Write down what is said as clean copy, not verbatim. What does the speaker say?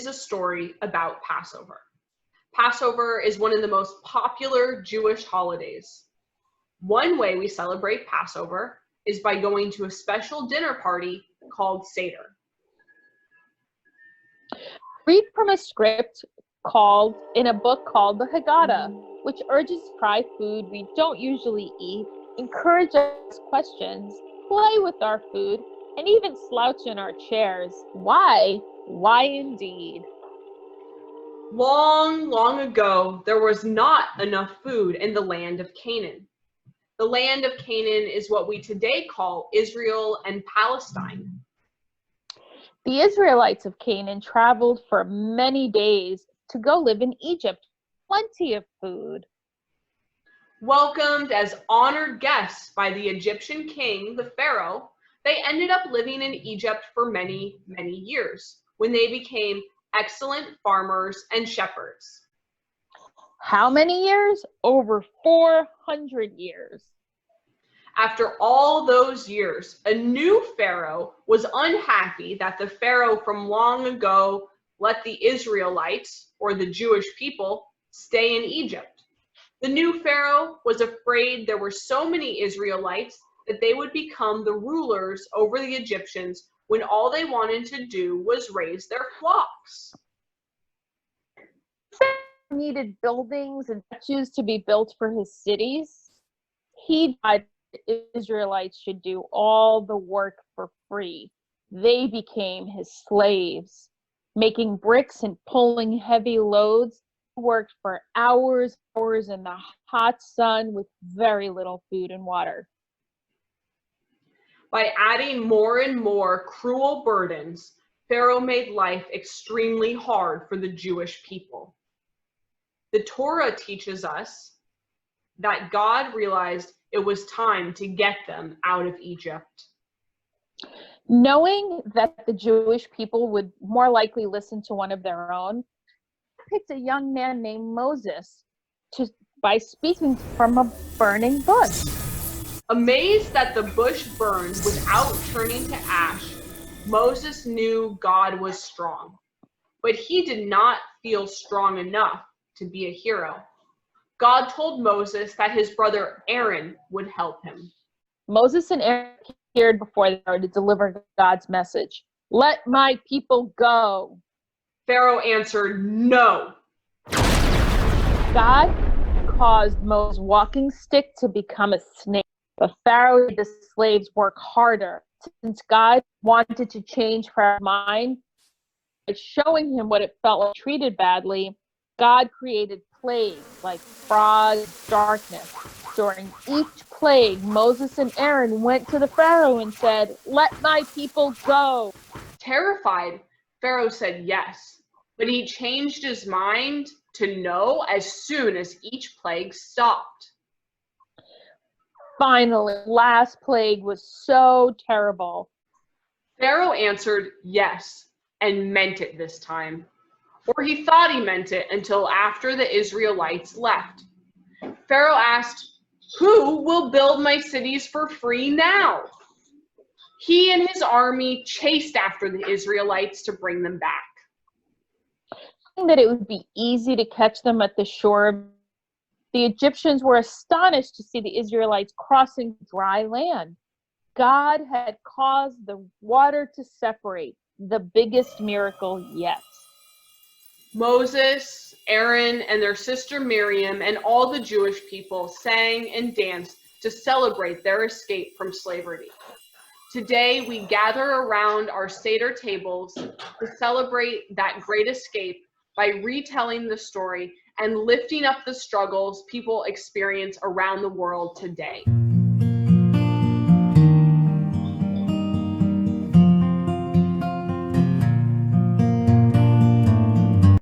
is a story about Passover. Passover is one of the most popular Jewish holidays. One way we celebrate Passover is by going to a special dinner party called Seder. Read from a script in a book called the Haggadah, which urges to try food we don't usually eat, encourage us questions, play with our food, and even slouch in our chairs. Why? Why indeed? Long, long ago, there was not enough food in the land of Canaan. The land of Canaan is what we today call Israel and Palestine. The Israelites of Canaan traveled for many days to go live in Egypt. Plenty of food. Welcomed as honored guests by the Egyptian king, the Pharaoh, they ended up living in Egypt for many, many years when they became excellent farmers and shepherds. How many years? Over 400 years. After all those years, a new Pharaoh was unhappy that the Pharaoh from long ago let the Israelites, or the Jewish people, stay in Egypt. The new Pharaoh was afraid there were so many Israelites that they would become the rulers over the Egyptians when all they wanted to do was raise their flocks. Pharaoh needed buildings and statues to be built for his cities. He decided the Israelites should do all the work for free. They became his slaves, making bricks and pulling heavy loads. He worked for hours in the hot sun with very little food and water. By adding more and more cruel burdens, Pharaoh made life extremely hard for the Jewish people. The Torah teaches us that God realized it was time to get them out of Egypt. Knowing that the Jewish people would more likely listen to one of their own, he picked a young man named Moses by speaking from a burning bush. Amazed that the bush burned without turning to ash, Moses knew God was strong, but he did not feel strong enough to be a hero. God told Moses that his brother Aaron would help him. Moses and Aaron appeared before the Pharaoh to deliver God's message. Let my people go. Pharaoh answered, no. God caused Moses' walking stick to become a snake. But Pharaoh made the slaves work harder. Since God wanted to change Pharaoh's mind by showing him what it felt like treated badly, God created plagues like frogs, darkness. During each plague, Moses and Aaron went to the Pharaoh and said, let my people go. Terrified, Pharaoh said yes, but he changed his mind to no as soon as each plague stopped. Finally, the last plague was so terrible. Pharaoh answered yes and meant it this time. Or he thought he meant it until after the Israelites left. Pharaoh asked, who will build my cities for free now? He and his army chased after the Israelites to bring them back. Thinking that it would be easy to catch them at the shore, the Egyptians were astonished to see the Israelites crossing dry land. God had caused the water to separate, the biggest miracle yet. Moses, Aaron, and their sister Miriam, and all the Jewish people sang and danced to celebrate their escape from slavery. Today, we gather around our Seder tables to celebrate that great escape by retelling the story and lifting up the struggles people experience around the world today.